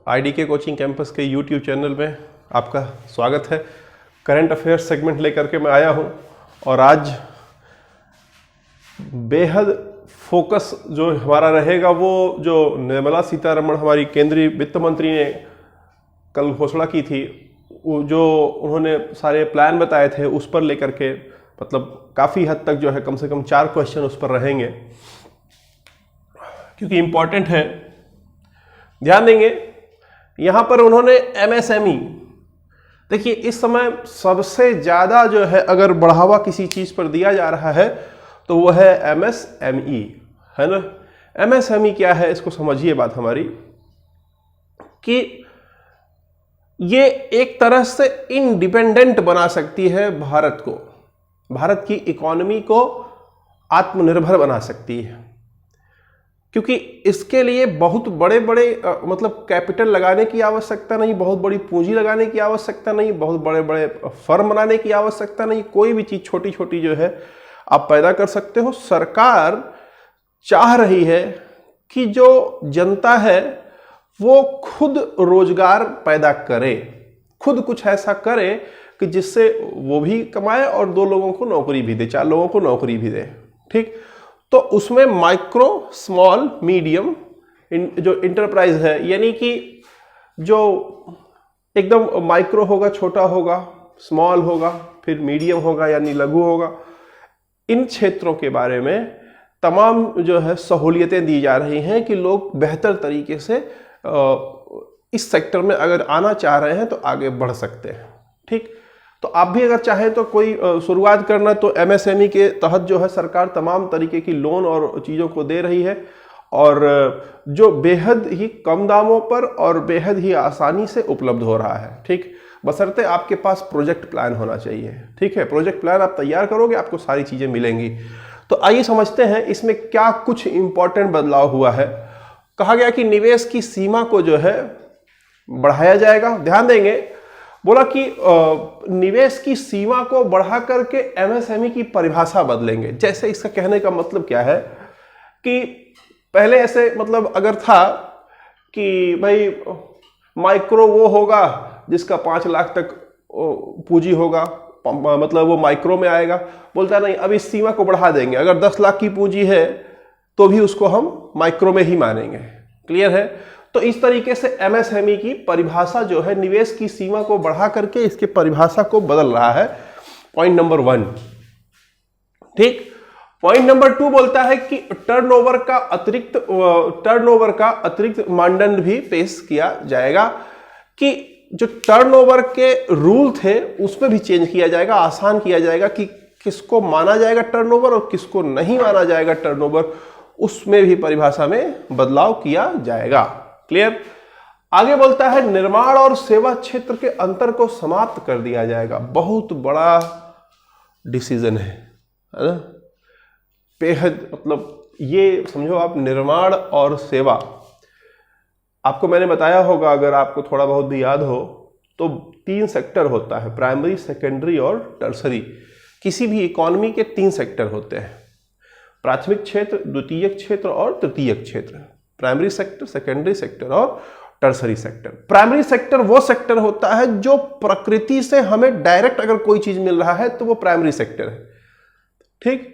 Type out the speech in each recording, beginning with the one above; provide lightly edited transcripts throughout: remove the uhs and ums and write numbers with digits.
IDK coaching campus के YouTube channel में आपका स्वागत है। करंट अफेयर्स सेगमेंट लेकर के मैं आया हूं और आज बेहद फोकस जो हमारा रहेगा वो जो निर्मला सीतारमण हमारी केंद्रीय वित्त मंत्री ने कल घोषणा की थी, जो उन्होंने सारे प्लान बताए थे उस पर लेकर के मतलब काफ़ी हद तक जो है कम से कम 4 क्वेश्चन उस पर रहेंगे क्योंकि इम्पॉर्टेंट है। ध्यान देंगे यहाँ पर उन्होंने एमएसएमई, देखिए इस समय सबसे ज़्यादा जो है अगर बढ़ावा किसी चीज़ पर दिया जा रहा है तो वो है एमएसएमई, है ना। एमएसएमई क्या है इसको समझिए बात हमारी, कि ये एक तरह से इंडिपेंडेंट बना सकती है भारत को, भारत की इकोनॉमी को आत्मनिर्भर बना सकती है, क्योंकि इसके लिए बहुत बड़े बड़े मतलब कैपिटल लगाने की आवश्यकता नहीं, बहुत बड़ी पूंजी लगाने की आवश्यकता नहीं, बहुत बड़े बड़े फर्म बनाने की आवश्यकता नहीं, कोई भी चीज़ छोटी छोटी जो है आप पैदा कर सकते हो। सरकार चाह रही है कि जो जनता है वो खुद रोजगार पैदा करे, खुद कुछ ऐसा करे कि जिससे वो भी कमाए और 2 लोगों को नौकरी भी दे, 4 लोगों को नौकरी भी दे। ठीक, तो उसमें माइक्रो, स्मॉल, मीडियम जो इंटरप्राइज है, यानी कि जो एकदम माइक्रो होगा, छोटा होगा, स्मॉल होगा, फिर मीडियम होगा यानी लघु होगा, इन क्षेत्रों के बारे में तमाम जो है सहूलियतें दी जा रही हैं कि लोग बेहतर तरीके से इस सेक्टर में अगर आना चाह रहे हैं तो आगे बढ़ सकते हैं। ठीक, तो आप भी अगर चाहें तो कोई शुरुआत करना तो एमएसएमई के तहत जो है सरकार तमाम तरीके की लोन और चीज़ों को दे रही है, और जो बेहद ही कम दामों पर और बेहद ही आसानी से उपलब्ध हो रहा है। ठीक, बशर्ते आपके पास प्रोजेक्ट प्लान होना चाहिए। ठीक है, प्रोजेक्ट प्लान आप तैयार करोगे आपको सारी चीज़ें मिलेंगी। तो आइए समझते हैं इसमें क्या कुछ इंपॉर्टेंट बदलाव हुआ है। कहा गया कि निवेश की सीमा को जो है बढ़ाया जाएगा। ध्यान देंगे, बोला कि निवेश की सीमा को बढ़ा करके एमएसएमई की परिभाषा बदलेंगे। जैसे इसका कहने का मतलब क्या है कि पहले ऐसे मतलब अगर था कि भाई माइक्रो वो होगा जिसका 5 लाख तक पूंजी होगा, मतलब वो माइक्रो में आएगा। बोलता नहीं, अब इस सीमा को बढ़ा देंगे, अगर 10 लाख की पूंजी है तो भी उसको हम माइक्रो में ही मानेंगे। क्लियर है? तो इस तरीके से एमएसएमई की परिभाषा जो है निवेश की सीमा को बढ़ा करके इसकी परिभाषा को बदल रहा है। Point number 1। ठीक, पॉइंट नंबर 2 बोलता है कि टर्नओवर का अतिरिक्त मानदंड भी पेश किया जाएगा, कि जो टर्नओवर के रूल थे उसमें भी चेंज किया जाएगा, आसान किया जाएगा कि किसको माना जाएगा टर्नओवर और किसको नहीं माना जाएगा टर्नओवर, उसमें भी परिभाषा में बदलाव किया जाएगा। क्लियर? आगे बोलता है निर्माण और सेवा क्षेत्र के अंतर को समाप्त कर दिया जाएगा। बहुत बड़ा डिसीजन है ना, बेहद मतलब ये समझो आप, निर्माण और सेवा, आपको मैंने बताया होगा अगर आपको थोड़ा बहुत भी याद हो तो 3 सेक्टर होता है, प्राइमरी, सेकेंडरी और टर्सरी। किसी भी इकोनॉमी के 3 सेक्टर होते हैं, प्राथमिक क्षेत्र, द्वितीयक क्षेत्र और तृतीयक क्षेत्र। प्राइमरी सेक्टर, सेकेंडरी सेक्टर और टर्सरी सेक्टर। प्राइमरी सेक्टर वो सेक्टर होता है जो प्रकृति से हमें डायरेक्ट अगर कोई चीज मिल रहा है तो वो प्राइमरी सेक्टर है। ठीक,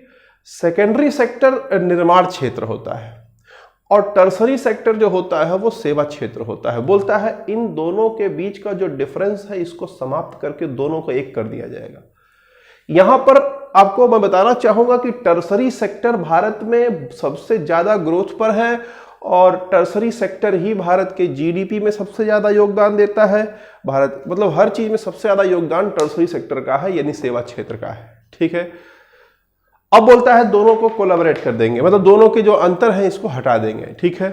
सेकेंडरी सेक्टर निर्माण क्षेत्र होता है और टर्सरी सेक्टर जो होता है वो सेवा क्षेत्र होता है। बोलता है इन दोनों के बीच का जो डिफरेंस है इसको समाप्त करके दोनों को एक कर दिया जाएगा। यहां पर आपको मैं बताना चाहूंगा कि टर्सरी सेक्टर भारत में सबसे ज्यादा ग्रोथ पर है और टर्सरी सेक्टर ही भारत के जीडीपी में सबसे ज्यादा योगदान देता है। भारत मतलब हर चीज में सबसे ज्यादा योगदान टर्सरी सेक्टर का है, यानी सेवा क्षेत्र का है। ठीक है, अब बोलता है दोनों को कोलैबोरेट कर देंगे, मतलब दोनों के जो अंतर है इसको हटा देंगे। ठीक है,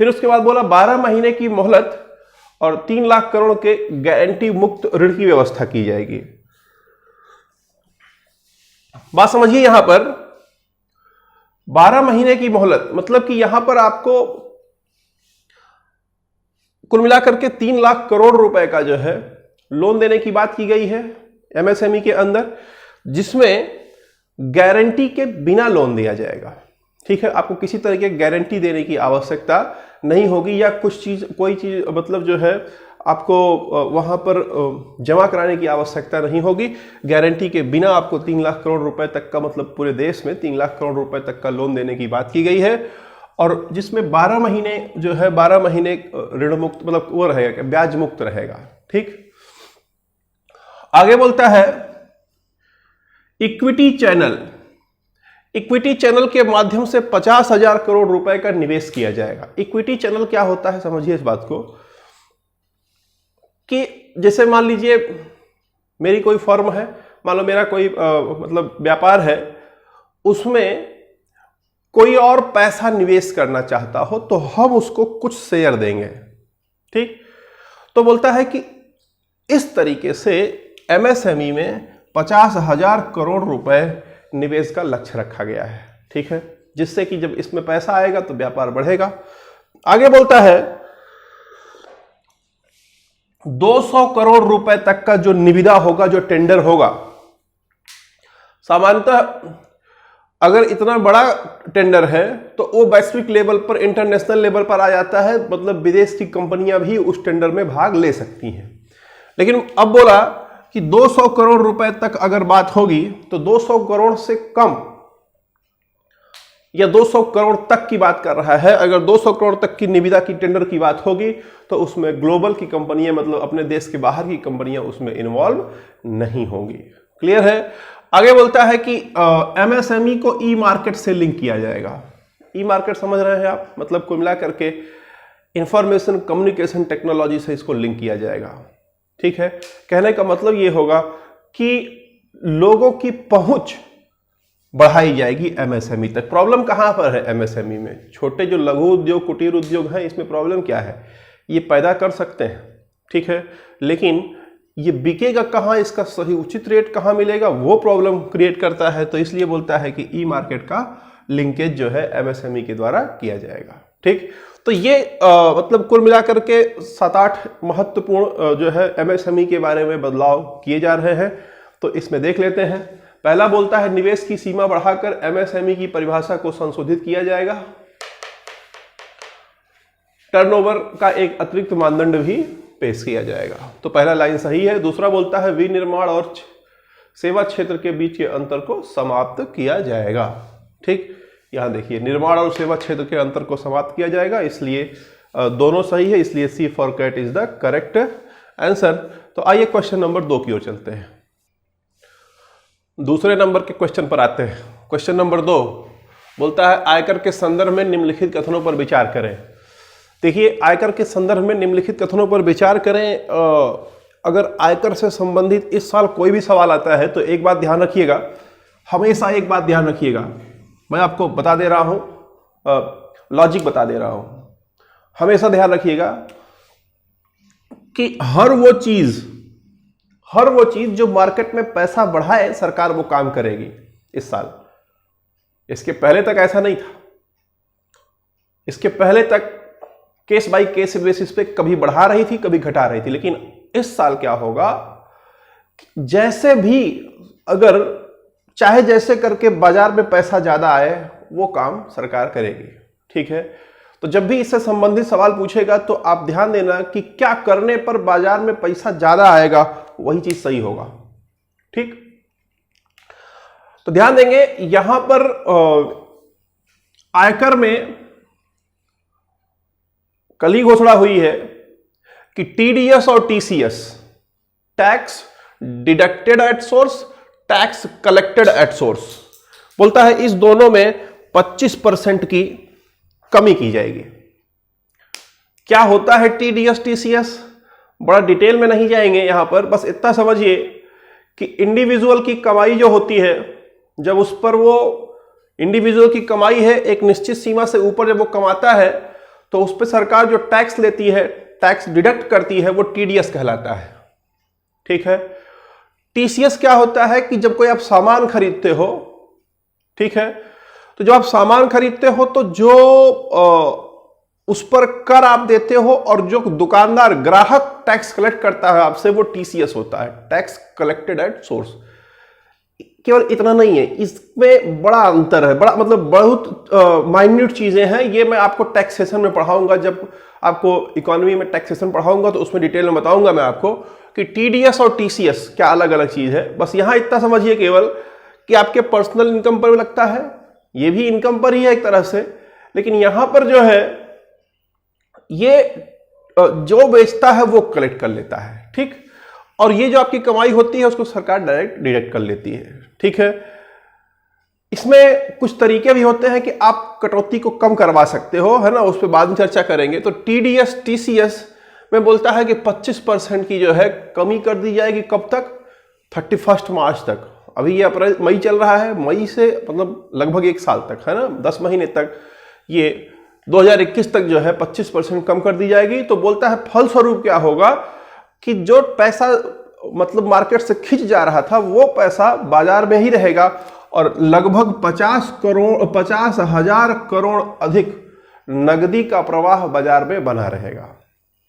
फिर उसके बाद बोला 12 महीने की मोहलत और 3 लाख करोड़ के गारंटी मुक्त ऋण की व्यवस्था की जाएगी। बात समझिए, यहां पर 12 महीने की मोहलत मतलब कि यहां पर आपको कुल मिलाकर के 3 लाख करोड़ रुपए का जो है लोन देने की बात की गई है एमएसएमई के अंदर, जिसमें गारंटी के बिना लोन दिया जाएगा। ठीक है, आपको किसी तरह की गारंटी देने की आवश्यकता नहीं होगी, या कुछ चीज़ कोई चीज़ मतलब जो है आपको वहाँ पर जमा कराने की आवश्यकता नहीं होगी। गारंटी के बिना आपको 3 लाख करोड़ रुपए तक का, मतलब पूरे देश में 3 लाख करोड़ रुपए तक का लोन देने की बात की गई है, और जिसमें 12 महीने जो है 12 महीने ऋण मुक्त, मतलब वो रहेगा, ब्याज मुक्त रहेगा। ठीक, आगे बोलता है इक्विटी चैनल। इक्विटी चैनल के माध्यम से 50,000 करोड़ रुपए का निवेश किया जाएगा। इक्विटी चैनल क्या होता है, समझिए इस बात को, कि जैसे मान लीजिए मेरी कोई फर्म है, मान लो मेरा कोई मतलब व्यापार है, उसमें कोई और पैसा निवेश करना चाहता हो तो हम उसको कुछ शेयर देंगे। ठीक, तो बोलता है कि इस तरीके से एमएसएमई में 50,000 करोड़ रुपए निवेश का लक्ष्य रखा गया है। ठीक है, जिससे कि जब इसमें पैसा आएगा तो व्यापार बढ़ेगा। आगे बोलता है 200 करोड़ रुपए तक का जो निविदा होगा, जो टेंडर होगा, सामान्यतः अगर इतना बड़ा टेंडर है तो वो वैश्विक लेवल पर, इंटरनेशनल लेवल पर आ जाता है, मतलब विदेश की कंपनियां भी उस टेंडर में भाग ले सकती हैं। लेकिन अब बोला कि 200 करोड़ रुपए तक अगर बात होगी तो 200 करोड़ से कम या 200 करोड़ तक की बात कर रहा है। अगर 200 करोड़ तक की निविदा की टेंडर की बात होगी तो उसमें ग्लोबल की कंपनियां, मतलब अपने देश के बाहर की कंपनियां उसमें इन्वॉल्व नहीं होंगी। क्लियर है। आगे बोलता है कि एमएसएमई को ई मार्केट से लिंक किया जाएगा। ई मार्केट समझ रहे हैं आप, मतलब कुल मिला करके इंफॉर्मेशन कम्युनिकेशन टेक्नोलॉजी से इसको लिंक किया जाएगा। ठीक है, कहने का मतलब ये होगा कि लोगों की पहुंच बढ़ाई जाएगी एमएसएमई तक। प्रॉब्लम कहां पर है एमएसएमई में? छोटे जो लघु उद्योग, कुटीर उद्योग हैं, इसमें प्रॉब्लम क्या है? ये पैदा कर सकते हैं, ठीक है, लेकिन ये बिकेगा कहां, इसका सही उचित रेट कहां मिलेगा, वो प्रॉब्लम क्रिएट करता है। तो इसलिए बोलता है कि ई मार्केट का लिंकेज जो है एमएसएमई के द्वारा किया जाएगा। ठीक, तो ये मतलब कुल मिलाकर के 7-8 महत्वपूर्ण जो है एमएसएमई के बारे में बदलाव किए जा रहे हैं। तो इसमें देख लेते हैं। पहला बोलता है निवेश की सीमा बढ़ाकर एमएसएमई की परिभाषा को संशोधित किया जाएगा। टर्नओवर का एक अतिरिक्त मानदंड भी पेश किया जाएगा। तो पहला लाइन सही है। दूसरा बोलता है विनिर्माण और सेवा क्षेत्र के बीच के अंतर को समाप्त किया जाएगा। ठीक, यहां देखिए निर्माण और सेवा क्षेत्र के अंतर को समाप्त किया जाएगा, इसलिए दोनों सही है, इसलिए C for cat is the correct answer. तो आइए क्वेश्चन नंबर 2 की ओर चलते हैं। दूसरे नंबर के क्वेश्चन पर आते हैं। क्वेश्चन नंबर 2 बोलता है आयकर के संदर्भ में निम्नलिखित कथनों पर विचार करें। देखिए, आयकर के संदर्भ में निम्नलिखित कथनों पर विचार करें। अगर आयकर से संबंधित इस साल कोई भी सवाल आता है तो एक बात ध्यान रखिएगा, हमेशा एक बात ध्यान रखिएगा, मैं आपको बता दे रहा हूं, लॉजिक बता दे रहा हूं, हमेशा ध्यान रखिएगा कि हर वो चीज जो मार्केट में पैसा बढ़ाए, सरकार वो काम करेगी इस साल। इसके पहले तक ऐसा नहीं था। इसके पहले तक केस बाय केस बेसिस पे कभी बढ़ा रही थी, कभी घटा रही थी। लेकिन इस साल क्या होगा, जैसे भी अगर चाहे जैसे करके बाजार में पैसा ज्यादा आए, वो काम सरकार करेगी। ठीक है, तो जब भी इससे संबंधित सवाल पूछेगा तो आप ध्यान देना कि क्या करने पर बाजार में पैसा ज्यादा आएगा, वही चीज सही होगा। ठीक, तो ध्यान देंगे यहां पर आयकर में कल ही घोषणा हुई है कि टीडीएस और TCS, tax deducted at source, tax collected at source, बोलता है इस दोनों में 25% की कमी की जाएगी। क्या होता है टीडीएस टीसीएस, बड़ा डिटेल में नहीं जाएंगे यहां पर, बस इतना समझिए कि इंडिविजुअल की कमाई जो होती है, जब उस पर वो इंडिविजुअल की कमाई है एक निश्चित सीमा से ऊपर जब वो कमाता है तो उस पर सरकार जो टैक्स लेती है, टैक्स डिडक्ट करती है, वो टीडीएस कहलाता है। ठीक है, टीसीएस क्या होता है कि जब कोई आप सामान खरीदते हो, ठीक है, तो जब आप सामान खरीदते हो तो जो उस पर कर आप देते हो और जो दुकानदार ग्राहक टैक्स कलेक्ट करता है आपसे, वो टीसीएस होता है, टैक्स कलेक्टेड एट सोर्स। केवल इतना नहीं है, इसमें बड़ा अंतर है, बड़ा मतलब बहुत माइन्यूट चीजें हैं। ये मैं आपको टैक्सेशन में पढ़ाऊंगा, जब आपको इकोनॉमी में टैक्सेशन पढ़ाऊंगा तो उसमें डिटेल में बताऊंगा मैं आपको कि टीडीएस और टीसीएस क्या अलग अलग चीज है। बस यहां इतना समझिए केवल कि आपके पर्सनल इनकम पर भी लगता है, ये भी इनकम पर ही है एक तरह से, लेकिन यहां पर जो है ये जो बेचता है वो कलेक्ट कर लेता है, ठीक। और ये जो आपकी कमाई होती है उसको सरकार डायरेक्ट डिडक्ट कर लेती है, ठीक है। इसमें कुछ तरीके भी होते हैं कि आप कटौती को कम करवा सकते हो, है ना, उस पर बाद में चर्चा करेंगे। तो टीडीएस टीसीएस में बोलता है कि 25% की जो है कमी कर दी जाएगी, कब तक, 31 मार्च तक। अभी ये अप्रैल मई चल रहा है, मई से मतलब लगभग 1 साल तक, है ना, 10 महीने तक, ये 2021 तक जो है 25% कम कर दी जाएगी। तो बोलता है फलस्वरूप क्या होगा कि जो पैसा मतलब मार्केट से खिंच जा रहा था वो पैसा बाजार में ही रहेगा और लगभग 50,000 करोड़ अधिक नकदी का प्रवाह बाजार में बना रहेगा।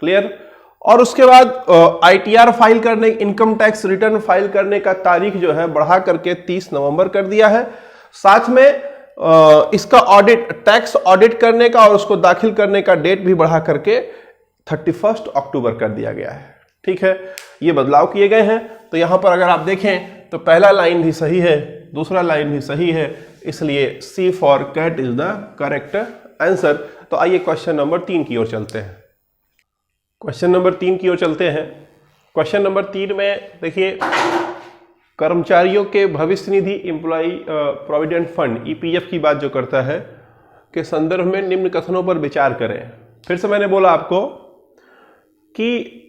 क्लियर। और उसके बाद आईटीआर फाइल करने, इनकम टैक्स रिटर्न फाइल करने का तारीख जो है बढ़ा करके 30 नवंबर कर दिया है। साथ में इसका ऑडिट, टैक्स ऑडिट करने का और उसको दाखिल करने का डेट भी बढ़ा करके 31 अक्टूबर कर दिया गया है, ठीक है। ये बदलाव किए गए हैं। तो यहां पर अगर आप देखें तो पहला लाइन भी सही है, दूसरा लाइन भी सही है, इसलिए C for cat is the correct answer. तो आइए क्वेश्चन नंबर 3 की ओर चलते हैं। क्वेश्चन नंबर 3 की ओर चलते हैं। क्वेश्चन नंबर 3 में देखिए, कर्मचारियों के भविष्य निधि एम्प्लॉय प्रोविडेंट फंड ईपीएफ की बात जो करता है के संदर्भ में निम्न कथनों पर विचार करें। फिर से मैंने बोला आपको कि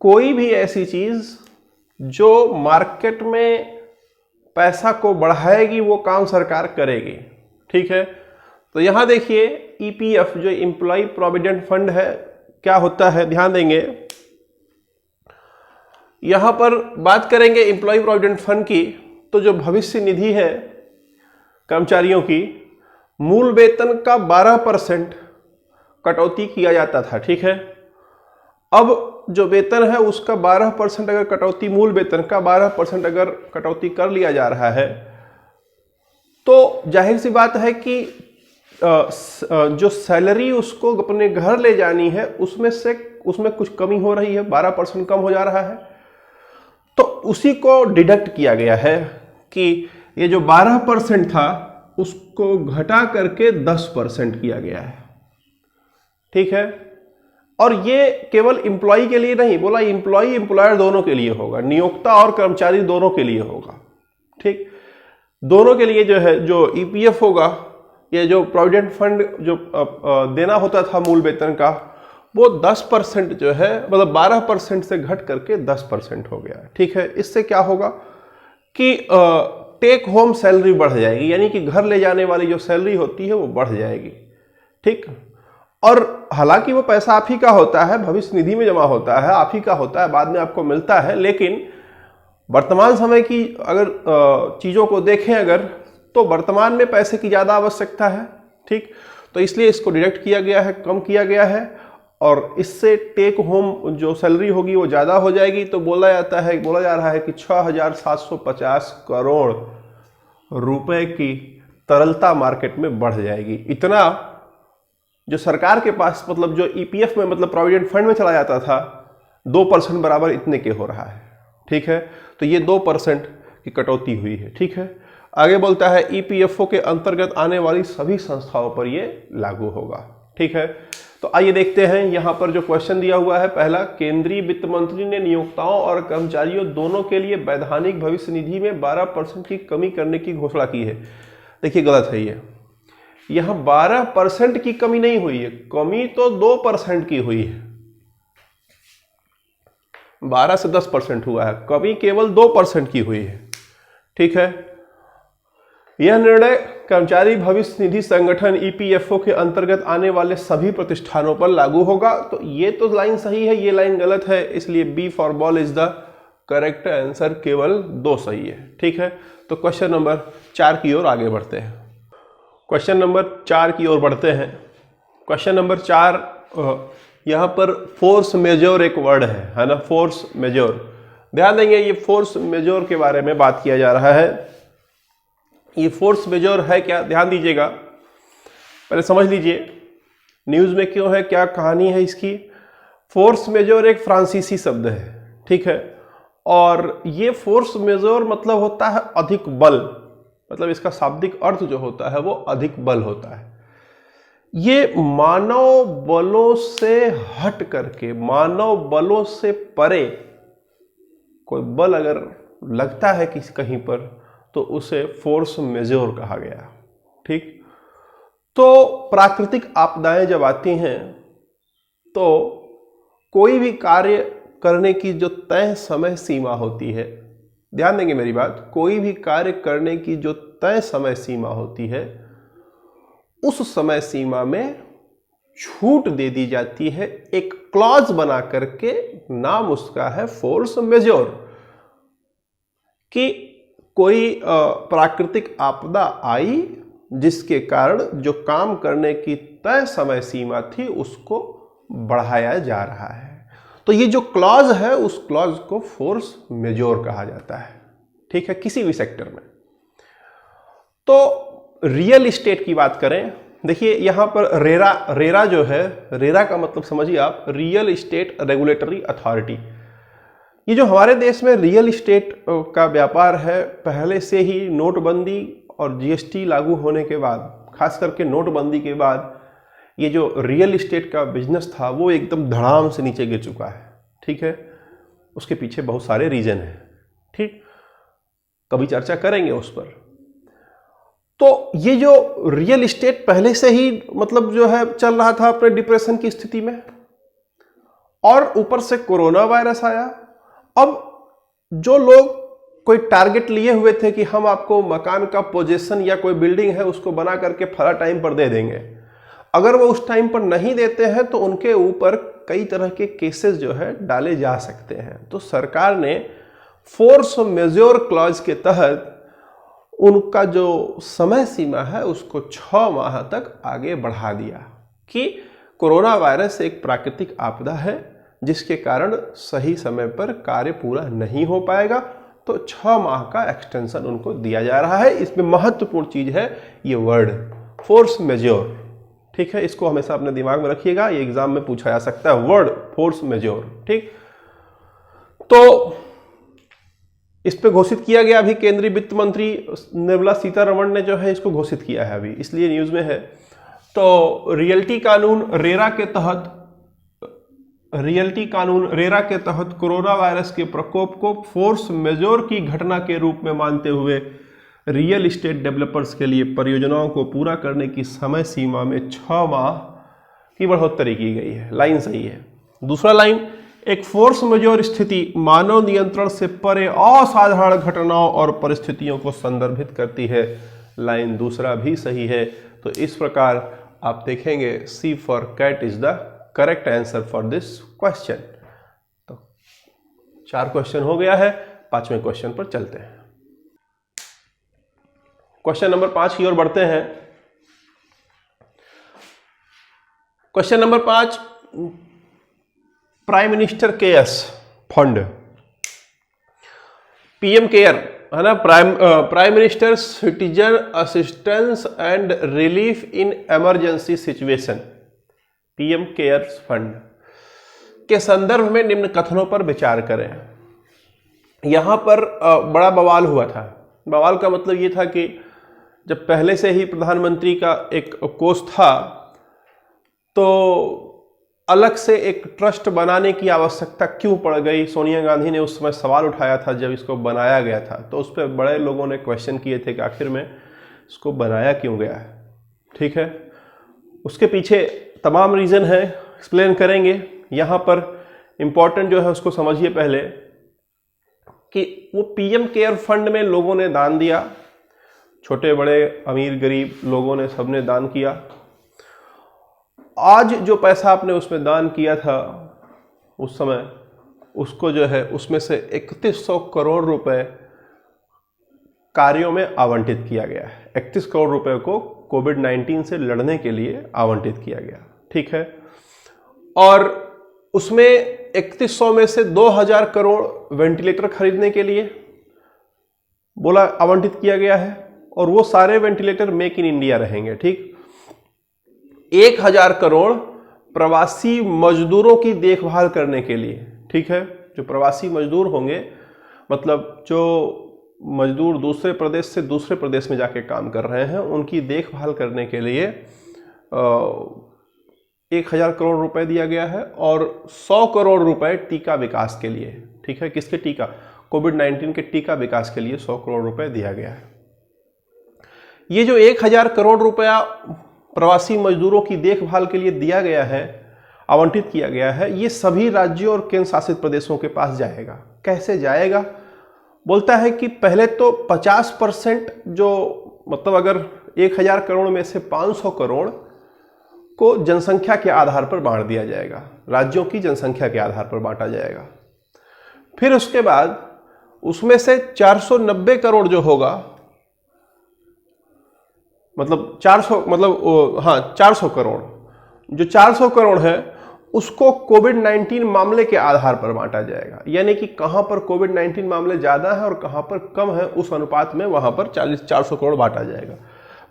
कोई भी ऐसी चीज जो मार्केट में पैसा को बढ़ाएगी वो काम सरकार करेगी, ठीक है। तो यहां देखिए ईपीएफ जो एम्प्लॉय प्रोविडेंट फंड है क्या होता है, ध्यान देंगे। यहां पर बात करेंगे एम्प्लॉय प्रोविडेंट फंड की, तो जो भविष्य निधि है कर्मचारियों की, मूल वेतन का 12% कटौती किया जाता था, ठीक है। अब जो वेतन है उसका 12% अगर कटौती, मूल वेतन का 12% अगर कटौती कर लिया जा रहा है तो जाहिर सी बात है कि जो सैलरी उसको अपने घर ले जानी है उसमें कुछ कमी हो रही है, 12% कम हो जा रहा है। तो उसी को डिडक्ट किया गया है कि ये जो 12% था उसको घटा करके 10% किया गया है, ठीक है। और ये केवल एम्प्लॉय के लिए नहीं, बोला एम्प्लॉय एम्प्लॉयर दोनों के लिए होगा, नियोक्ता और कर्मचारी दोनों के लिए होगा, ठीक। दोनों के लिए जो है, जो ईपीएफ होगा, ये जो प्रोविडेंट फंड जो देना होता था मूल वेतन का, वो 10% जो है, मतलब 12% से घट करके 10% हो गया, ठीक है। इससे क्या होगा कि टेक होम सैलरी बढ़ जाएगी, यानी कि घर ले जाने वाली जो सैलरी होती है वो बढ़ जाएगी, ठीक। और हालांकि वो पैसा आप ही का होता है, भविष्य निधि में जमा होता है, आप ही का होता है, बाद में आपको मिलता है, लेकिन वर्तमान समय की अगर चीज़ों को देखें अगर, तो वर्तमान में पैसे की ज़्यादा आवश्यकता है, ठीक। तो इसलिए इसको डिडक्ट किया गया है, कम किया गया है, और इससे टेक होम जो सैलरी होगी वो ज़्यादा हो जाएगी। तो बोला जा रहा है कि 6,750 करोड़ रुपए की तरलता मार्केट में बढ़ जाएगी। इतना जो सरकार के पास, मतलब जो ईपीएफ में, मतलब प्रोविडेंट फंड में चला जाता था, 2% बराबर इतने के हो रहा है, ठीक है। तो ये 2% की कटौती हुई है, ठीक है। आगे बोलता है ईपीएफओ के अंतर्गत आने वाली सभी संस्थाओं पर ये लागू होगा, ठीक है। तो आइए देखते हैं यहां पर जो क्वेश्चन दिया हुआ है। पहला, केंद्रीय वित्त मंत्री ने नियोक्ताओं और कर्मचारियों दोनों के लिए वैधानिक भविष्य निधि में 12% की कमी करने की घोषणा की है। देखिए गलत है ये, यहां 12% की कमी नहीं हुई है, कमी तो 2% की हुई है। 12 से 10% हुआ है, कमी केवल 2% की हुई है, ठीक है। यह निर्णय कर्मचारी भविष्य निधि संगठन ईपीएफओ के अंतर्गत आने वाले सभी प्रतिष्ठानों पर लागू होगा। तो ये तो लाइन सही है, ये लाइन गलत है, इसलिए B for ball is the correct answer, केवल 2 सही है, ठीक है। तो क्वेश्चन नंबर 4 की ओर आगे बढ़ते हैं। क्वेश्चन नंबर 4 की ओर बढ़ते हैं। क्वेश्चन नंबर 4, यहाँ पर फोर्स मेजोर एक वर्ड है ना, फोर्स मेजोर। ध्यान देंगे ये फोर्स मेजोर के बारे में बात किया जा रहा है। ये फोर्स मेजोर है क्या, ध्यान दीजिएगा, पहले समझ लीजिए न्यूज़ में क्यों है, क्या कहानी है इसकी। फोर्स मेजोर एक फ्रांसीसी शब्द है, ठीक है, और ये फोर्स मेजोर मतलब होता है अधिक बल, मतलब इसका शाब्दिक अर्थ जो होता है वो अधिक बल होता है। ये मानव बलों से हट करके, मानव बलों से परे कोई बल अगर लगता है किसी कहीं पर तो उसे फोर्स मेजोर कहा गया, ठीक। तो प्राकृतिक आपदाएं जब आती हैं तो कोई भी कार्य करने की जो तय समय सीमा होती है, ध्यान देंगे मेरी बात, कोई भी कार्य करने की जो तय समय सीमा होती है उस समय सीमा में छूट दे दी जाती है, एक क्लॉज बना करके, नाम उसका है फोर्स मेजोर, कि कोई प्राकृतिक आपदा आई जिसके कारण जो काम करने की तय समय सीमा थी उसको बढ़ाया जा रहा है। तो ये जो क्लॉज है उस क्लॉज को फोर्स मेजोर कहा जाता है, ठीक है, किसी भी सेक्टर में। तो रियल इस्टेट की बात करें, देखिए यहां पर रेरा जो है, रेरा का मतलब समझिए आप, रियल इस्टेट रेगुलेटरी अथॉरिटी। ये जो हमारे देश में रियल इस्टेट का व्यापार है, पहले से ही नोटबंदी और जीएसटी लागू होने के बाद, खास करके नोटबंदी के बाद, ये जो रियल इस्टेट का बिजनेस था वो एकदम धड़ाम से नीचे गिर चुका है, ठीक है। उसके पीछे बहुत सारे रीजन हैं, ठीक, कभी चर्चा करेंगे उस पर। तो ये जो रियल इस्टेट पहले से ही मतलब जो है चल रहा था अपने डिप्रेशन की स्थिति में, और ऊपर से कोरोना वायरस आया। अब जो लोग कोई टारगेट लिए हुए थे कि हम आपको मकान का पोजीशन या कोई बिल्डिंग है उसको बना करके फला टाइम पर दे देंगे, अगर वो उस टाइम पर नहीं देते हैं तो उनके ऊपर कई तरह के केसेस जो है डाले जा सकते हैं। तो सरकार ने फोर्स मेजोर क्लॉज के तहत उनका जो समय सीमा है उसको 6 माह तक आगे बढ़ा दिया कि कोरोना वायरस एक प्राकृतिक आपदा है जिसके कारण सही समय पर कार्य पूरा नहीं हो पाएगा, तो 6 माह का एक्सटेंशन उनको दिया जा रहा है। इसमें महत्वपूर्ण चीज है ये वर्ड फोर्स मेजोर, ठीक है, इसको हमेशा अपने दिमाग में रखिएगा, ये एग्जाम में पूछा जा सकता है, वर्ड फोर्स मेजोर, ठीक। तो इस पे घोषित किया गया, अभी केंद्रीय वित्त मंत्री निर्मला सीतारमण ने जो है इसको घोषित किया है, अभी इसलिए न्यूज में है। तो रियल्टी कानून रेरा के तहत कोरोना वायरस के प्रकोप को फोर्स मेजोर की घटना के रूप में मानते हुए रियल इस्टेट डेवलपर्स के लिए परियोजनाओं को पूरा करने की समय सीमा में 6 माह की बढ़ोतरी की गई है। लाइन सही है। दूसरा लाइन, एक फोर्स मेजोर स्थिति मानव नियंत्रण से परे असाधारण घटनाओं और परिस्थितियों को संदर्भित करती है। लाइन दूसरा भी सही है। तो इस प्रकार आप देखेंगे C for cat is the correct answer for this question. तो 4 क्वेश्चन हो गया है, 5वें क्वेश्चन पर चलते हैं। क्वेश्चन नंबर 5 की ओर बढ़ते हैं। Question number 5, prime minister cares fund, PM care है ना, prime minister citizen assistance and relief in emergency situation, PM cares fund के संदर्भ में निम्न कथनों पर विचार करें। यहां पर बड़ा बवाल हुआ था। बवाल का मतलब यह था कि जब पहले से ही प्रधानमंत्री का एक कोष था तो अलग से एक ट्रस्ट बनाने की आवश्यकता क्यों पड़ गई। सोनिया गांधी ने उस समय सवाल उठाया था जब इसको बनाया गया था, तो उस पर बड़े लोगों ने क्वेश्चन किए थे कि आखिर में इसको बनाया क्यों गया है, ठीक है। उसके पीछे तमाम रीज़न है, एक्सप्लेन करेंगे। यहाँ पर इम्पोर्टेंट जो है उसको समझिए पहले कि वो पीएम केयर फंड में लोगों ने दान दिया, छोटे बड़े अमीर गरीब लोगों ने सबने दान किया। आज जो पैसा आपने उसमें दान किया था उस समय, उसको जो है उसमें से 3100 करोड़ रुपए कार्यों में आवंटित किया गया है। 31 करोड़ रुपए को कोविड-19 से लड़ने के लिए आवंटित किया गया, ठीक है। और उसमें 3100 में से 2000 करोड़ वेंटिलेटर खरीदने के लिए बोला आवंटित किया गया है। और वो सारे वेंटिलेटर मेक इन इंडिया रहेंगे। ठीक, 1000 करोड़ प्रवासी मजदूरों की देखभाल करने के लिए। ठीक है, जो प्रवासी मजदूर होंगे, मतलब जो मजदूर दूसरे प्रदेश से दूसरे प्रदेश में जाके काम कर रहे हैं, उनकी देखभाल करने के लिए 1000 करोड़ रुपए दिया गया है और 100 करोड़ रुपए टीका विकास के लिए। ठीक है, किसके टीका? कोविड-19 के टीका विकास के लिए 100 करोड़ रुपए दिया गया है। ये जो 1000 करोड़ रुपया प्रवासी मजदूरों की देखभाल के लिए दिया गया है, आवंटित किया गया है, ये सभी राज्यों और केंद्र शासित प्रदेशों के पास जाएगा। कैसे जाएगा? बोलता है कि पहले तो 50% जो, मतलब अगर 1000 करोड़ में से 500 करोड़ को जनसंख्या के आधार पर बांट दिया जाएगा, राज्यों की जनसंख्या के आधार पर बांटा जाएगा। फिर उसके बाद उसमें से 490 करोड़ जो होगा, मतलब 400 करोड़, जो 400 करोड़ है उसको कोविड-19 मामले के आधार पर बांटा जाएगा। यानी कि कहां पर कोविड-19 मामले ज्यादा है और कहां पर कम है, उस अनुपात में वहां पर 400 करोड़ बांटा जाएगा।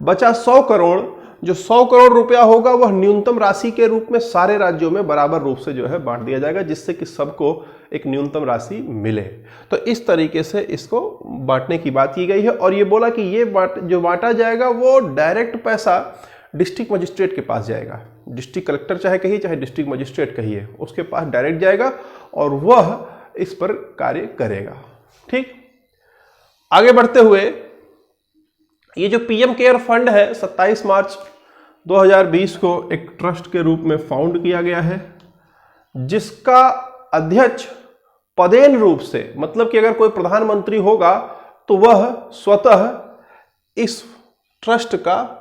बचा 100 करोड़, जो 100 करोड़ रुपया होगा वह न्यूनतम राशि के रूप में सारे राज्यों में बराबर रूप से जो है बांट दिया जाएगा, जिससे कि सबको एक न्यूनतम राशि मिले। तो इस तरीके से इसको बांटने की बात की गई है। और ये बोला कि ये जो बांटा जाएगा वो डायरेक्ट पैसा डिस्ट्रिक्ट मजिस्ट्रेट के पास जाएगा। डिस्ट्रिक्ट कलेक्टर चाहे कहिए, चाहे डिस्ट्रिक्ट मजिस्ट्रेट कहिए, उसके पास डायरेक्ट जाएगा और वह इस पर कार्य करेगा। ठीक, आगे बढ़ते हुए ये जो पीएम केयर फंड है 27 मार्च 2020 को एक ट्रस्ट के रूप में फाउंड किया गया है, जिसका अध्यक्ष पदेन रूप से, मतलब कि अगर कोई प्रधानमंत्री होगा तो वह स्वतः इस ट्रस्ट का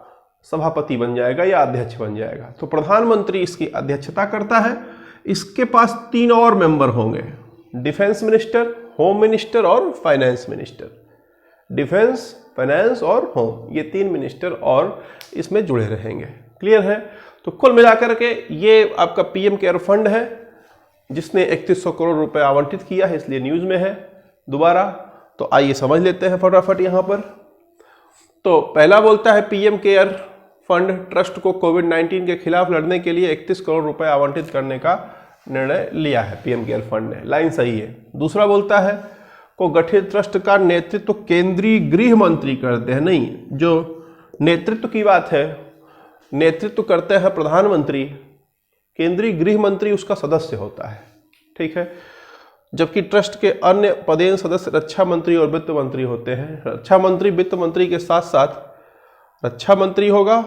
सभापति बन जाएगा या अध्यक्ष बन जाएगा। तो प्रधानमंत्री इसकी अध्यक्षता करता है। इसके पास 3 और मेंबर होंगे, डिफेंस मिनिस्टर, होम मिनिस्टर और फाइनेंस मिनिस्टर। डिफेंस, फाइनेंस और होम, ये 3 मिनिस्टर और इसमें जुड़े रहेंगे। क्लियर है? तो कुल मिलाकर के ये आपका पीएम केयर फंड है, जिसने 3100 करोड़ रुपए आवंटित किया है, इसलिए न्यूज में है दोबारा। तो आइए समझ लेते हैं फटाफट यहां पर। तो पहला बोलता है पीएम केयर फंड ट्रस्ट को कोविड-19 के खिलाफ लड़ने के लिए 31 करोड़ रुपए आवंटित करने का निर्णय लिया है पीएम केयर फंड ने। लाइन सही है। दूसरा बोलता है को गठित ट्रस्ट का नेतृत्व केंद्रीय गृह मंत्री करते हैं। नहीं, जो नेतृत्व की बात है, नेतृत्व करते हैं प्रधानमंत्री, केंद्रीय गृह मंत्री उसका सदस्य होता है। ठीक है, जबकि ट्रस्ट के अन्य पदेन सदस्य रक्षा मंत्री और वित्त मंत्री होते हैं। रक्षा मंत्री वित्त मंत्री के साथ साथ रक्षा मंत्री होगा,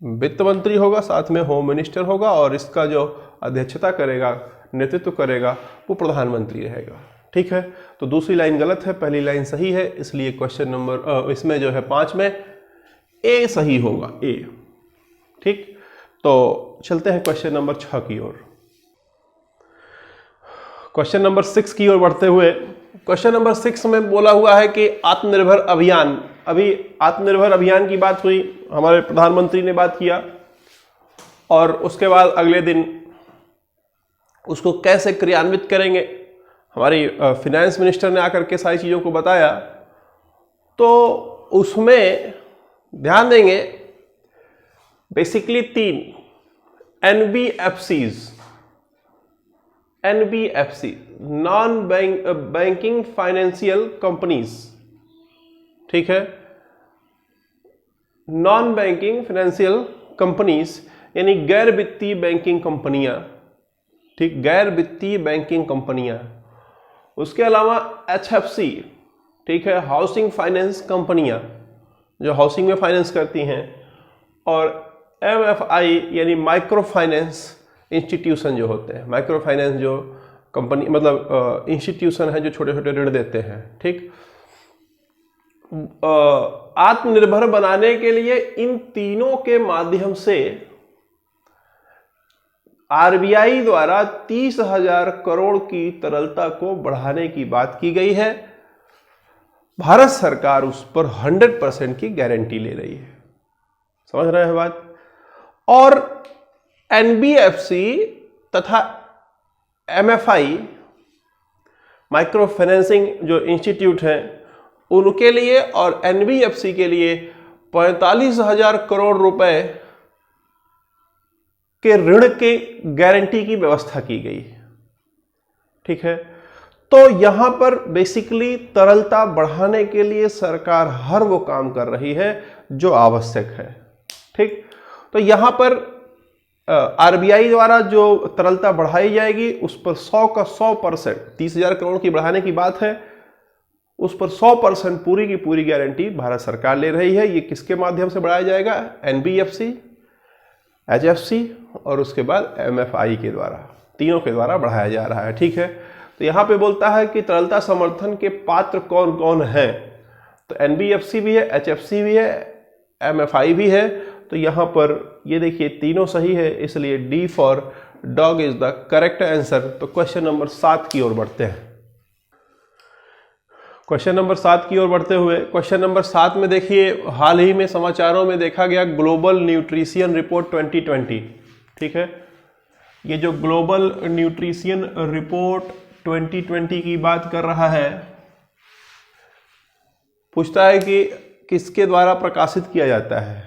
वित्त मंत्री होगा, साथ में होम मिनिस्टर होगा, और इसका जो अध्यक्षता करेगा, नेतृत्व करेगा, वो प्रधानमंत्री रहेगा। ठीक है, तो दूसरी लाइन गलत है, पहली लाइन सही है, इसलिए क्वेश्चन नंबर इसमें जो है 5 में ए सही होगा, ए। ठीक, तो चलते हैं क्वेश्चन नंबर 6 की ओर। क्वेश्चन नंबर 6 की ओर बढ़ते हुए, क्वेश्चन नंबर 6 में बोला हुआ है कि आत्मनिर्भर अभियान, अभी आत्मनिर्भर अभियान की बात हुई, हमारे प्रधानमंत्री ने बात किया, और उसके बाद अगले दिन उसको कैसे क्रियान्वित करेंगे, हमारी फिनेंस मिनिस्टर ने आकर के सारी चीज़ों को बताया। तो उसमें ध्यान देंगे basically 3 NBFC, non banking financial companies. ठीक है, नॉन बैंकिंग फाइनेंशियल कंपनीज यानी गैर वित्तीय बैंकिंग कंपनियां। ठीक, गैर वित्तीय बैंकिंग कंपनियां। उसके अलावा एचएफसी, ठीक है, हाउसिंग फाइनेंस कंपनियां जो हाउसिंग में फाइनेंस करती हैं, और एमएफआई यानी माइक्रो फाइनेंस इंस्टीट्यूशन जो होते हैं, माइक्रो फाइनेंस जो कंपनी मतलब इंस्टीट्यूशन है जो छोटे छोटे ऋण देते हैं। ठीक, आत्मनिर्भर बनाने के लिए इन तीनों के माध्यम से आरबीआई द्वारा 30,000 करोड़ की तरलता को बढ़ाने की बात की गई है। भारत सरकार उस पर 100% की गारंटी ले रही है। समझ रहे हैं बात? और एनबीएफसी तथा एमएफआई माइक्रो फाइनेंसिंग जो इंस्टीट्यूट हैं, उनके लिए और एनबीएफसी के लिए 45,000 करोड़ रुपए के ऋण के गारंटी की व्यवस्था की गई। ठीक है, तो यहां पर बेसिकली तरलता बढ़ाने के लिए सरकार हर वो काम कर रही है जो आवश्यक है। ठीक, तो यहां पर आरबीआई द्वारा जो तरलता बढ़ाई जाएगी उस पर 100 का 100%, 30,000 करोड़ की बढ़ाने की बात है, उस पर 100% पूरी की पूरी गारंटी भारत सरकार ले रही है। ये किसके माध्यम से बढ़ाया जाएगा? एनबीएफसी, एचएफसी और उसके बाद एमएफआई के द्वारा, तीनों के द्वारा बढ़ाया जा रहा है। ठीक है, तो यहां पे बोलता है कि तरलता समर्थन के पात्र कौन कौन हैं, तो एनबीएफसी भी है, एचएफसी भी है, एमएफआई भी है। तो यहां पर ये देखिए तीनों सही है, इसलिए D for dog is the correct answer. तो क्वेश्चन नंबर 7 की ओर बढ़ते हैं। क्वेश्चन नंबर 7 की ओर बढ़ते हुए क्वेश्चन नंबर 7 में देखिए, हाल ही में समाचारों में देखा गया ग्लोबल न्यूट्रिशन रिपोर्ट 2020। ठीक है, ये जो ग्लोबल न्यूट्रिशन रिपोर्ट 2020 की बात कर रहा है, पूछता है कि किसके द्वारा प्रकाशित किया जाता है,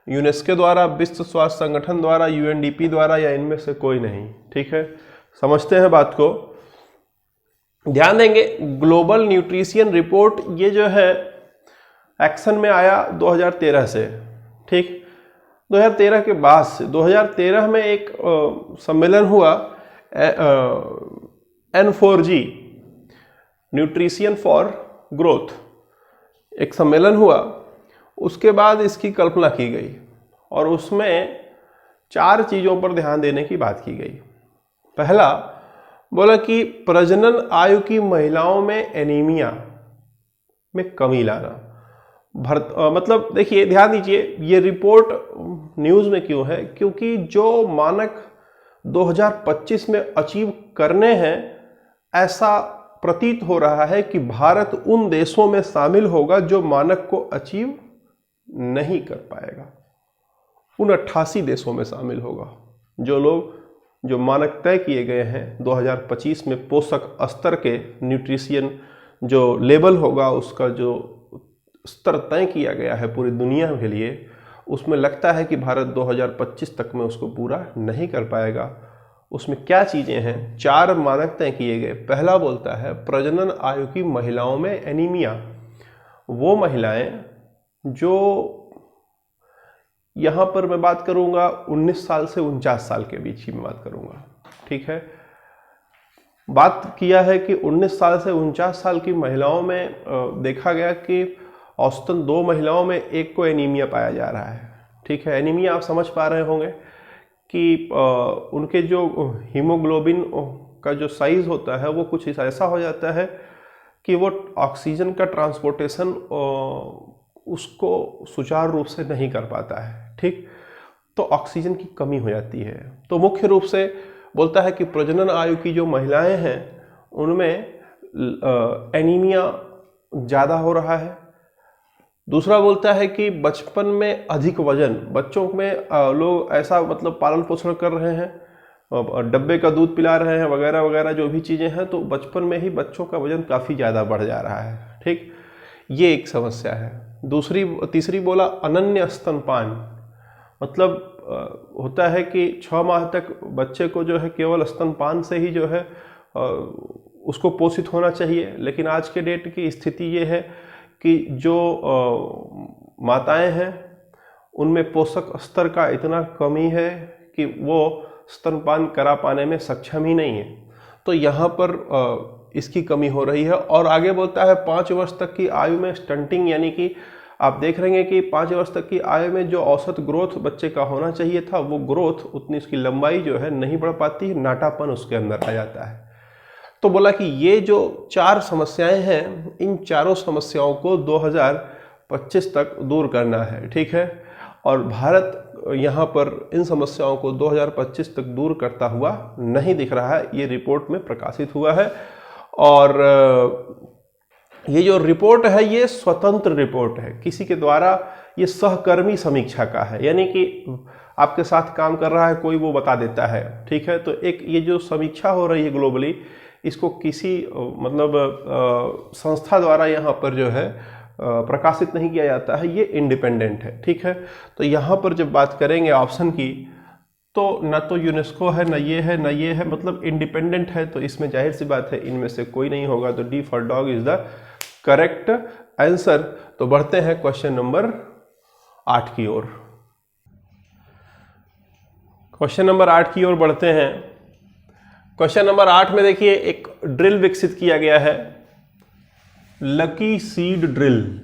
यूनेस्को द्वारा, विश्व स्वास्थ्य संगठन द्वारा, यूएनडीपी द्वारा, या इनमें से कोई नहीं। ठीक है, समझते हैं बात को, ध्यान देंगे। ग्लोबल न्यूट्रिशन रिपोर्ट ये जो है एक्शन में आया 2013 से। ठीक, 2013 के बाद से 2013 में एक सम्मेलन हुआ N4G, न्यूट्रिशन फॉर ग्रोथ, एक सम्मेलन हुआ। उसके बाद इसकी कल्पना की गई और उसमें 4 चीज़ों पर ध्यान देने की बात की गई। पहला बोला कि प्रजनन आयु की महिलाओं में एनीमिया में कमी लाना। मतलब देखिए, ध्यान दीजिए, ये रिपोर्ट न्यूज़ में क्यों है? क्योंकि जो मानक 2025 में अचीव करने हैं, ऐसा प्रतीत हो रहा है कि भारत उन देशों में शामिल होगा जो मानक को अचीव नहीं कर पाएगा। उन 88 देशों में शामिल होगा जो मानक तय किए गए हैं 2025 में। पोषक स्तर के न्यूट्रिशन जो लेवल होगा, उसका जो स्तर तय किया गया है पूरी दुनिया के लिए, उसमें लगता है कि भारत 2025 तक में उसको पूरा नहीं कर पाएगा। उसमें क्या चीज़ें हैं? 4 मानक तय किए गए। पहला बोलता है प्रजनन आयु की महिलाओं में एनीमिया, वो महिलाएं जो, यहाँ पर मैं बात करूँगा 19 साल से 49 साल के बीच की मैं बात करूँगा। ठीक है, बात किया है कि 19 साल से 49 साल की महिलाओं में देखा गया कि औसतन 2 महिलाओं में 1 को एनीमिया पाया जा रहा है। ठीक है, एनीमिया आप समझ पा रहे होंगे कि उनके जो हीमोग्लोबिन का जो साइज होता है वो कुछ ऐसा हो जाता है कि वो ऑक्सीजन का ट्रांसपोर्टेशन उसको सुचारू रूप से नहीं कर पाता है। ठीक, तो ऑक्सीजन की कमी हो जाती है। तो मुख्य रूप से बोलता है कि प्रजनन आयु की जो महिलाएं हैं उनमें एनीमिया ज़्यादा हो रहा है। दूसरा बोलता है कि बचपन में अधिक वजन, बच्चों में लोग ऐसा मतलब पालन पोषण कर रहे हैं, डब्बे का दूध पिला रहे हैं वगैरह वगैरह जो भी चीज़ें हैं, तो बचपन में ही बच्चों का वजन काफ़ी ज़्यादा बढ़ जा रहा है। ठीक, ये एक समस्या है। तीसरी बोला अनन्य स्तनपान, मतलब होता है कि 6 माह तक बच्चे को जो है केवल स्तनपान से ही जो है उसको पोषित होना चाहिए, लेकिन आज के डेट की स्थिति ये है कि जो माताएं हैं उनमें पोषक स्तर का इतना कमी है कि वो स्तनपान करा पाने में सक्षम ही नहीं है। तो यहाँ पर इसकी कमी हो रही है। और आगे बोलता है 5 वर्ष तक की आयु में स्टंटिंग, यानी कि आप देख रहे हैं कि 5 वर्ष तक की आयु में जो औसत ग्रोथ बच्चे का होना चाहिए था, वो ग्रोथ उतनी, उसकी लंबाई जो है नहीं बढ़ पाती, नाटापन उसके अंदर आ जाता है। तो बोला कि ये जो 4 समस्याएं हैं, इन चारों समस्याओं को 2025 तक दूर करना है। ठीक है, और भारत यहाँ पर इन समस्याओं को 2025 तक दूर करता हुआ नहीं दिख रहा है, ये रिपोर्ट में प्रकाशित हुआ है। और ये जो रिपोर्ट है ये स्वतंत्र रिपोर्ट है, किसी के द्वारा ये सहकर्मी समीक्षा का है, यानी कि आपके साथ काम कर रहा है कोई, वो बता देता है। ठीक है, तो एक ये जो समीक्षा हो रही है ग्लोबली, इसको किसी संस्था द्वारा यहाँ पर जो है प्रकाशित नहीं किया जाता है, ये इंडिपेंडेंट है। ठीक है, तो यहाँ पर जब बात करेंगे ऑप्शन की, तो न तो यूनेस्को है, न ये है, न ये है, मतलब इंडिपेंडेंट है, तो इसमें जाहिर सी बात है इनमें से कोई नहीं होगा। तो D for dog is the correct answer. तो बढ़ते हैं क्वेश्चन नंबर 8 की ओर। क्वेश्चन नंबर 8 की ओर बढ़ते हैं। क्वेश्चन नंबर 8 में देखिए एक ड्रिल विकसित किया गया है, lucky seed drill.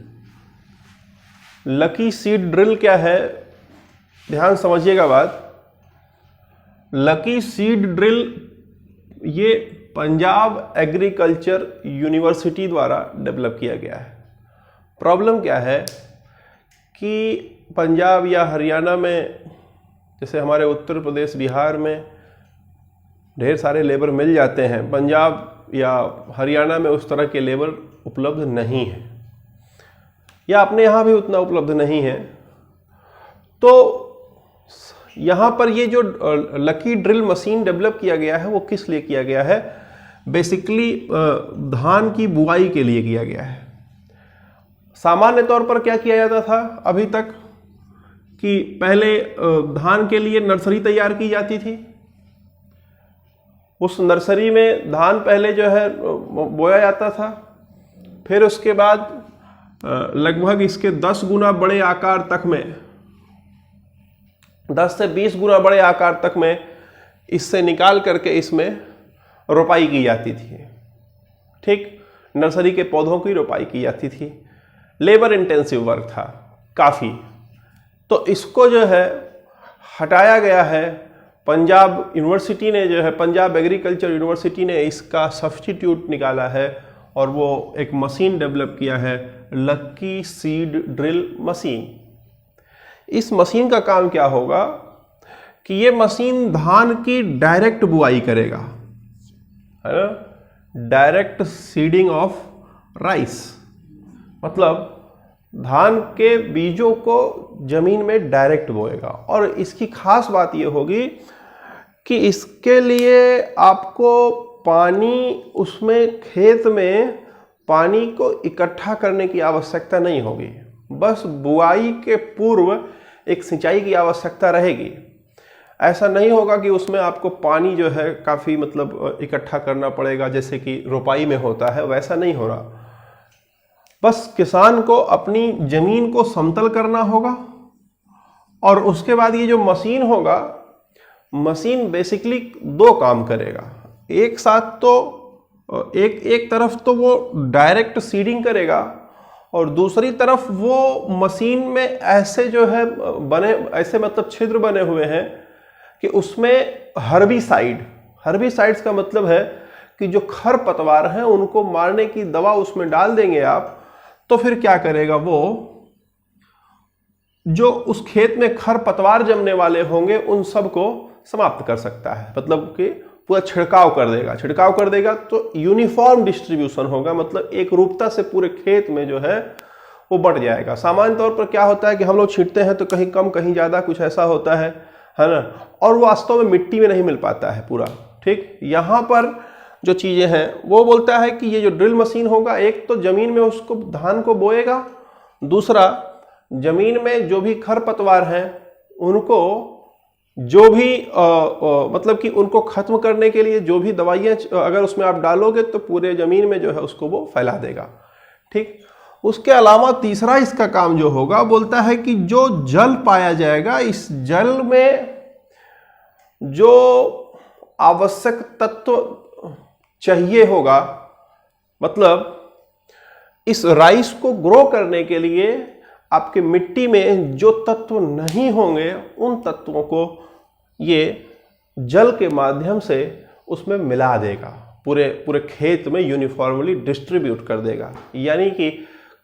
Lucky seed drill क्या है, ध्यान समझिएगा बात। लकी सीड ड्रिल ये पंजाब एग्रीकल्चर यूनिवर्सिटी द्वारा डेवलप किया गया है। प्रॉब्लम क्या है कि पंजाब या हरियाणा में, जैसे हमारे उत्तर प्रदेश बिहार में ढेर सारे लेबर मिल जाते हैं, पंजाब या हरियाणा में उस तरह के लेबर उपलब्ध नहीं है, या अपने यहाँ भी उतना उपलब्ध नहीं है। तो यहाँ पर ये जो लकी ड्रिल मशीन डेवलप किया गया है वो किस लिए किया गया है, बेसिकली धान की बुआई के लिए किया गया है। सामान्य तौर पर क्या किया जाता था अभी तक कि पहले धान के लिए नर्सरी तैयार की जाती थी, उस नर्सरी में धान पहले जो है बोया जाता था, फिर उसके बाद लगभग इसके 10 गुना बड़े आकार तक में, 10 से 20 गुना बड़े आकार तक में इससे निकाल करके इसमें रोपाई की जाती थी। ठीक, नर्सरी के पौधों की रोपाई की जाती थी। लेबर इंटेंसिव वर्क था काफ़ी, तो इसको जो है हटाया गया है। पंजाब यूनिवर्सिटी ने जो है, पंजाब एग्रीकल्चर यूनिवर्सिटी ने इसका सब्स्टिट्यूट निकाला है और वो एक मशीन डेवलप किया है, लकी सीड ड्रिल मशीन। इस मशीन का काम क्या होगा कि ये मशीन धान की डायरेक्ट बुआई करेगा, है ना, डायरेक्ट सीडिंग ऑफ राइस, मतलब धान के बीजों को जमीन में डायरेक्ट बोएगा। और इसकी खास बात ये होगी कि इसके लिए आपको पानी, उसमें खेत में पानी को इकट्ठा करने की आवश्यकता नहीं होगी, बस बुआई के पूर्व एक सिंचाई की आवश्यकता रहेगी। ऐसा नहीं होगा कि उसमें आपको पानी जो है काफ़ी इकट्ठा करना पड़ेगा जैसे कि रोपाई में होता है, वैसा नहीं हो रहा। बस किसान को अपनी जमीन को समतल करना होगा और उसके बाद ये जो मशीन होगा, मशीन बेसिकली 2 काम करेगा एक साथ। तो एक तरफ तो वो डायरेक्ट सीडिंग करेगा और दूसरी तरफ वो मशीन में ऐसे जो है ऐसे छिद्र बने हुए हैं कि उसमें हर्बिसाइड्स का मतलब है कि जो खरपतवार हैं उनको मारने की दवा उसमें डाल देंगे आप, तो फिर क्या करेगा वो, जो उस खेत में खरपतवार जमने वाले होंगे उन सब को समाप्त कर सकता है, मतलब कि पूरा छिड़काव कर देगा। तो यूनिफॉर्म डिस्ट्रीब्यूशन होगा, मतलब एक रूपता से पूरे खेत में जो है वो बढ़ जाएगा। सामान्य तौर पर क्या होता है कि हम लोग छींटते हैं तो कहीं कम कहीं ज़्यादा कुछ ऐसा होता है ना, और वो वास्तव में मिट्टी में नहीं मिल पाता है पूरा। ठीक, यहाँ पर जो चीज़ें हैं वो बोलता है कि ये जो ड्रिल मशीन होगा, एक तो ज़मीन में उसको धान को बोएगा, दूसरा ज़मीन में जो भी खरपतवार हैं उनको जो भी मतलब कि उनको खत्म करने के लिए जो भी दवाइयाँ अगर उसमें आप डालोगे तो पूरे ज़मीन में जो है उसको वो फैला देगा। ठीक, उसके अलावा तीसरा इसका काम जो होगा, बोलता है कि जो जल पाया जाएगा, इस जल में जो आवश्यक तत्व चाहिए होगा, मतलब इस राइस को ग्रो करने के लिए आपके मिट्टी में जो तत्व नहीं होंगे उन तत्वों को ये जल के माध्यम से उसमें मिला देगा, पूरे खेत में यूनिफॉर्मली डिस्ट्रीब्यूट कर देगा। यानी कि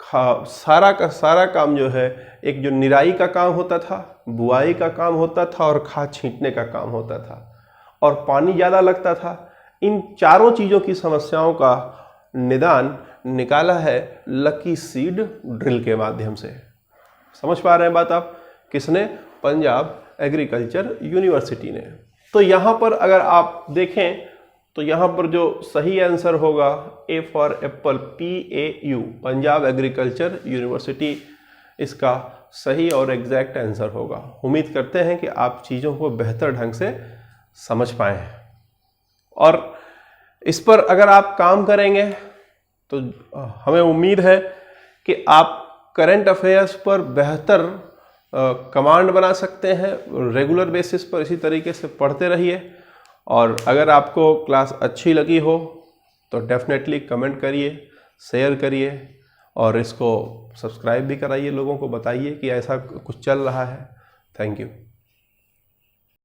सारा का सारा काम जो है, एक जो निराई का काम होता था, बुआई का काम होता था और खाद छींटने का काम होता था, और पानी ज़्यादा लगता था, इन चारों चीज़ों की समस्याओं का निदान निकाला है लकी सीड ड्रिल के माध्यम से। समझ पा रहे हैं बात आप? किसने? पंजाब एग्रीकल्चर यूनिवर्सिटी ने। तो यहाँ पर अगर आप देखें तो यहाँ पर जो सही आंसर होगा A for Apple, PAU, Punjab agriculture university, इसका सही और एग्जैक्ट आंसर होगा। उम्मीद करते हैं कि आप चीज़ों को बेहतर ढंग से समझ पाए हैं और इस पर अगर आप काम करेंगे तो हमें उम्मीद है कि आप करंट अफेयर्स पर बेहतर कमांड बना सकते हैं। रेगुलर बेसिस पर इसी तरीके से पढ़ते रहिए और अगर आपको क्लास अच्छी लगी हो तो डेफिनेटली कमेंट करिए, शेयर करिए और इसको सब्सक्राइब भी कराइए, लोगों को बताइए कि ऐसा कुछ चल रहा है। Thank you.